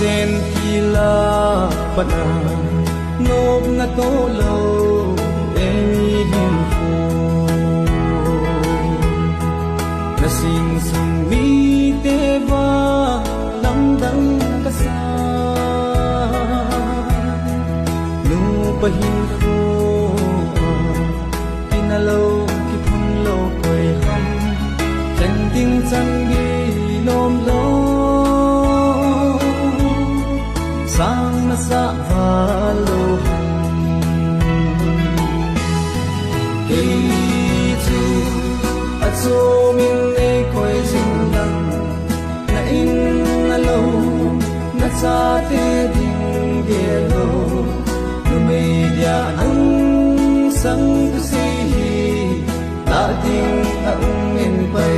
sen pila pana nop na to lo emi hin fo na sing sung mi te va lam dang ka sa nu pa hin fo kinalo ki phun lo koi ham chen ting chang gi lom lo sang na sa va lo hey tu a zo min ne koi jing lang na in na lo na sa te ding ge lo nu me dia ang sang tu si hi ta ding a in pai